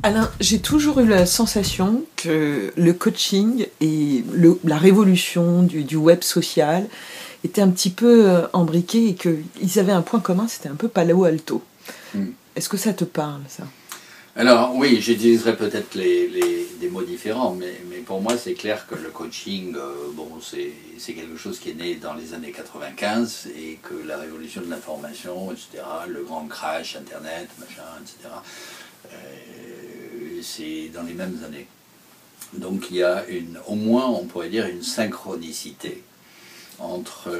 Alain, j'ai toujours eu la sensation que le coaching et la révolution du web social étaient un petit peu embriqués et qu'ils avaient un point commun, c'était un peu Palo Alto. Est-ce que ça te parle, ça? Alors oui, j'utiliserai peut-être des mots différents, mais pour moi c'est clair que le coaching, bon, c'est quelque chose qui est né dans les années 95 et que la révolution de l'information, etc., le grand crash, Internet, machin, etc., c'est dans les mêmes années. Donc il y a au moins on pourrait dire une synchronicité entre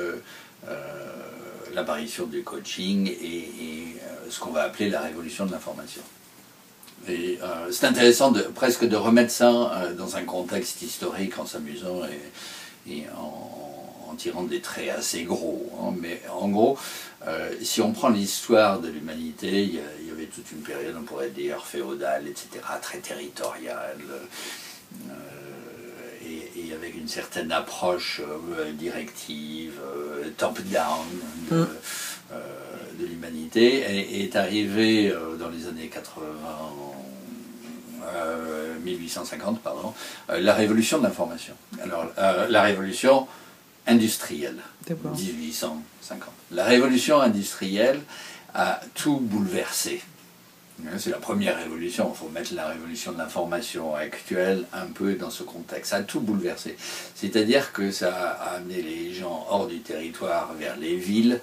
l'apparition du coaching et ce qu'on va appeler la révolution de l'information. Et c'est intéressant presque de remettre ça dans un contexte historique en s'amusant et en tirant des traits assez gros. Hein. Mais en gros, si on prend l'histoire de l'humanité, il y avait toute une période, on pourrait dire, féodale, etc., très territoriale, et avec une certaine approche directive, top-down de l'humanité, et est arrivé dans les années 1850, pardon, la révolution de l'information. Alors, la révolution industrielle, 1850. La révolution industrielle a tout bouleversé. C'est la première révolution, il faut mettre la révolution de l'information actuelle un peu dans ce contexte. Ça a tout bouleversé. C'est-à-dire que ça a amené les gens hors du territoire vers les villes,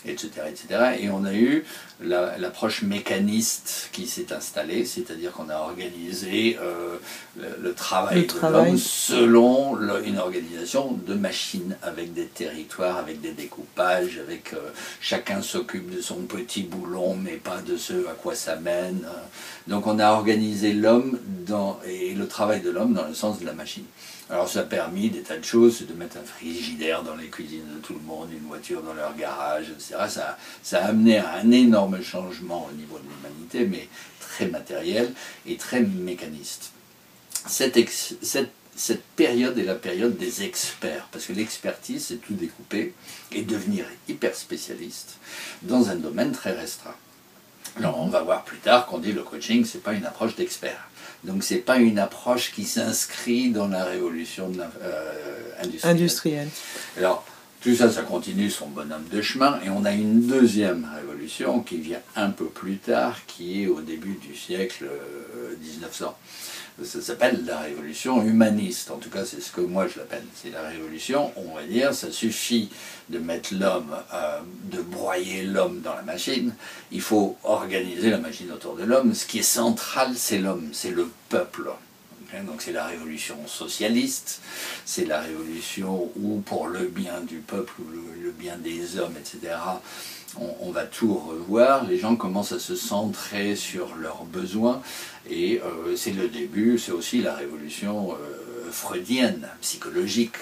etc. etc. Et on a eu l'approche mécaniste qui s'est installée, c'est-à-dire qu'on a organisé le travail de l'homme selon une organisation de machines, avec des territoires, avec des découpages, avec chacun s'occupe de son petit boulon, mais pas de ce à quoi ça mène. Donc on a organisé l'homme et le travail de l'homme dans le sens de la machine. Alors ça a permis des tas de choses, de mettre un frigidaire dans les cuisines de tout le monde, une voiture dans leur garage, etc. Ça a amené à un énorme changement au niveau de l'humanité, mais très matériel et très mécaniste. Cette période est la période des experts, parce que l'expertise, c'est tout découper et devenir hyper spécialiste dans un domaine très restreint. Alors on va voir plus tard qu'on dit le coaching, c'est pas une approche d'expert. Donc c'est pas une approche qui s'inscrit dans la révolution industrielle. Alors tout ça, ça continue son bonhomme de chemin, et on a une deuxième révolution qui vient un peu plus tard, qui est au début du siècle 1900. Ça s'appelle la révolution humaniste, en tout cas c'est ce que moi je l'appelle. C'est la révolution, on va dire, ça suffit de mettre l'homme, de broyer l'homme dans la machine, il faut organiser la machine autour de l'homme. Ce qui est central, c'est l'homme, c'est le peuple. Donc c'est la révolution socialiste, c'est la révolution où pour le bien du peuple, le bien des hommes, etc., on va tout revoir, les gens commencent à se centrer sur leurs besoins, et c'est le début, c'est aussi la révolution freudienne, psychologique.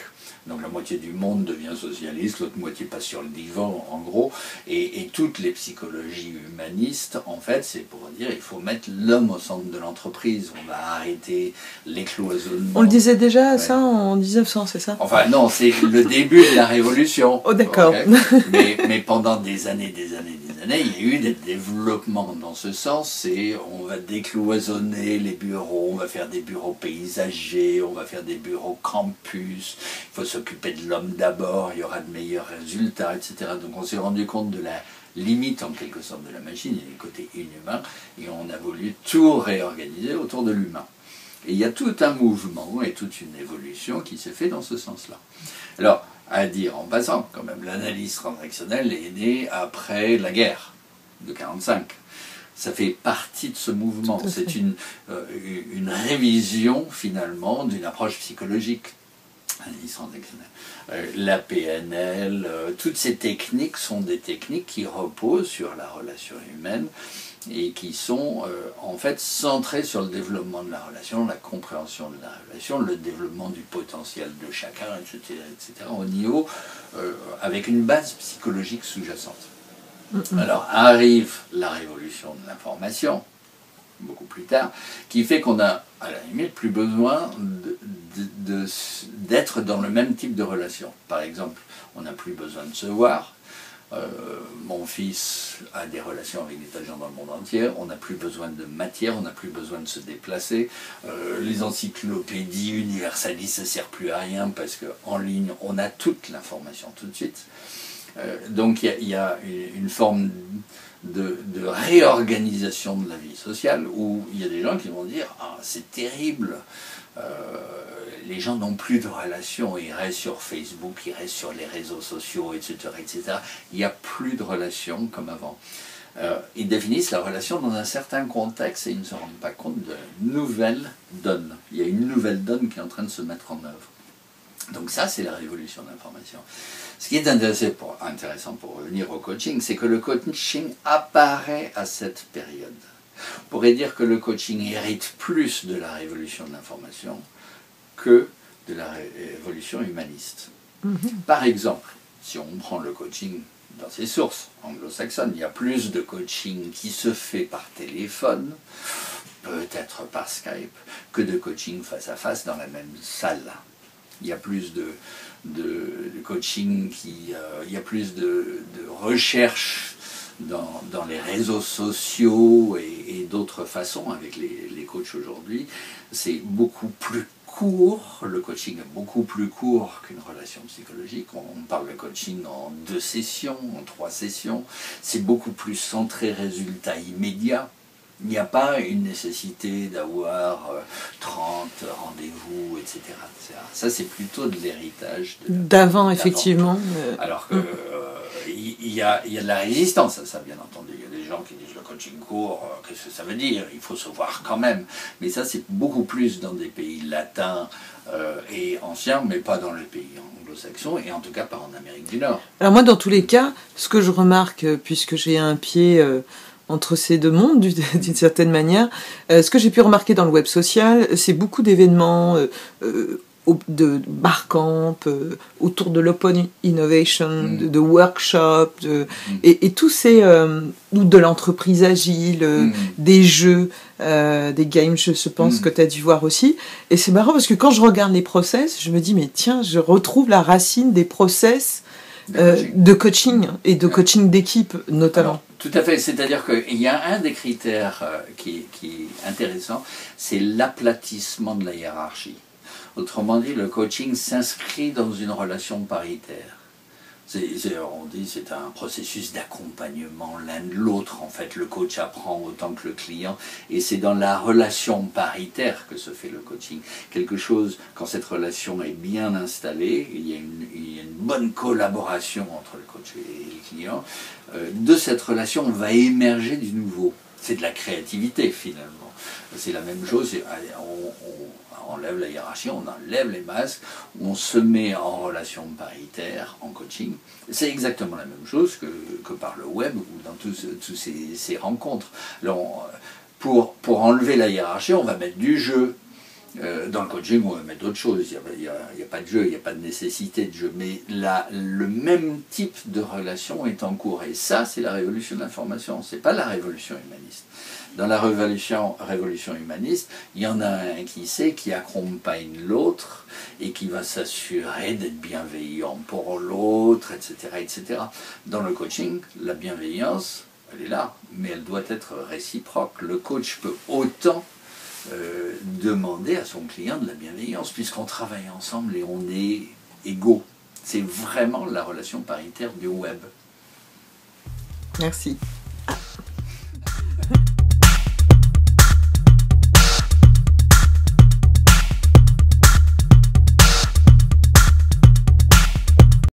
Donc la moitié du monde devient socialiste, l'autre moitié passe sur le divan, en gros, et toutes les psychologies humanistes, en fait, c'est pour dire il faut mettre l'homme au centre de l'entreprise, on va arrêter l'écloisonnement. On le disait déjà, ça, en 1900, c'est ça? Enfin non, c'est le début de la révolution. Oh d'accord. Okay. Mais pendant des années, il y a eu des développements dans ce sens, et on va décloisonner les bureaux, on va faire des bureaux paysagers, on va faire des bureaux campus, il faut s'occuper de l'homme d'abord, il y aura de meilleurs résultats, etc. Donc on s'est rendu compte de la limite en quelque sorte de la machine, il y a le côté inhumain, et on a voulu tout réorganiser autour de l'humain. Et il y a tout un mouvement et toute une évolution qui s'est fait dans ce sens-là. Alors, à dire en passant, quand même, l'analyse transactionnelle est née après la guerre de 1945. Ça fait partie de ce mouvement. C'est une révision, finalement, d'une approche psychologique. Analyse transactionnelle. La PNL, toutes ces techniques sont des techniques qui reposent sur la relation humaine et qui sont en fait centrées sur le développement de la relation, la compréhension de la relation, le développement du potentiel de chacun, etc. au niveau, avec une base psychologique sous-jacente. Alors arrive la révolution de l'information, beaucoup plus tard, qui fait qu'on a, à la limite, plus besoin d'être dans le même type de relation. Par exemple, on n'a plus besoin de se voir, Mon fils a des relations avec des gens dans le monde entier, on n'a plus besoin de matière, on n'a plus besoin de se déplacer. Les encyclopédies universalistes, ça ne sert plus à rien parce qu'en ligne, on a toute l'information tout de suite. Donc il y a une forme de réorganisation de la vie sociale où il y a des gens qui vont dire « Ah, c'est terrible, les gens n'ont plus de relations, ils restent sur Facebook, ils restent sur les réseaux sociaux, etc. etc. » Il n'y a plus de relations comme avant. Ils définissent la relation dans un certain contexte et ils ne se rendent pas compte de nouvelles donnes. Il y a une nouvelle donne qui est en train de se mettre en œuvre. Donc ça, c'est la révolution de l'information. Ce qui est intéressant pour revenir au coaching, c'est que le coaching apparaît à cette période. On pourrait dire que le coaching hérite plus de la révolution de l'information que de la révolution humaniste. Par exemple, si on prend le coaching dans ses sources anglo-saxonnes, il y a plus de coaching qui se fait par téléphone, peut-être par Skype, que de coaching face à face dans la même salle. Il y a plus de coaching, il y a plus de recherche dans les réseaux sociaux et d'autres façons avec les coachs aujourd'hui. C'est beaucoup plus court, le coaching est beaucoup plus court qu'une relation psychologique. On parle de coaching en 2 sessions, en 3 sessions. C'est beaucoup plus centré résultat immédiat. Il n'y a pas une nécessité d'avoir 30 rendez-vous, etc. Ça, c'est plutôt de l'héritage d'avant, effectivement. Alors que il y a de la résistance à ça, bien entendu. Il y a des gens qui disent le coaching court, qu'est-ce que ça veut dire? Il faut se voir quand même. Mais ça, c'est beaucoup plus dans des pays latins et anciens, mais pas dans les pays anglo-saxons, et en tout cas pas en Amérique du Nord. Alors moi, dans tous les cas, ce que je remarque, puisque j'ai un pied entre ces deux mondes, d'une certaine manière, ce que j'ai pu remarquer dans le web social, c'est beaucoup d'événements de barcamp, autour de l'open innovation, de workshops, et tous ces... ou de l'entreprise agile, des jeux, des games, je pense que tu as dû voir aussi. Et c'est marrant parce que quand je regarde les process, je me dis, mais tiens, je retrouve la racine des process de coaching et de coaching d'équipe, notamment. Alors, tout à fait, c'est-à-dire qu'il y a un des critères qui est intéressant, c'est l'aplatissement de la hiérarchie. Autrement dit, le coaching s'inscrit dans une relation paritaire. On dit c'est un processus d'accompagnement l'un de l'autre. En fait, le coach apprend autant que le client. Et c'est dans la relation paritaire que se fait le coaching. Quelque chose, quand cette relation est bien installée, il y a une bonne collaboration entre le coach et le client. De cette relation, on va émerger du nouveau. C'est de la créativité, finalement. C'est la même chose. On enlève la hiérarchie, on enlève les masques, on se met en relation paritaire, en coaching. C'est exactement la même chose que par le web ou dans tous ces rencontres. Alors, pour enlever la hiérarchie, on va mettre du jeu. Dans le coaching, on va mettre d'autres choses. Il n'y a pas de jeu, il n'y a pas de nécessité de jeu. Mais le même type de relation est en cours. Et ça, c'est la révolution de l'information. Ce n'est pas la révolution humaniste. Dans la révolution humaniste, il y en a un qui sait, qui accompagne l'autre et qui va s'assurer d'être bienveillant pour l'autre, etc., etc. Dans le coaching, la bienveillance, elle est là, mais elle doit être réciproque. Le coach peut autant demander à son client de la bienveillance, puisqu'on travaille ensemble et on est égaux. C'est vraiment la relation paritaire du web. Merci.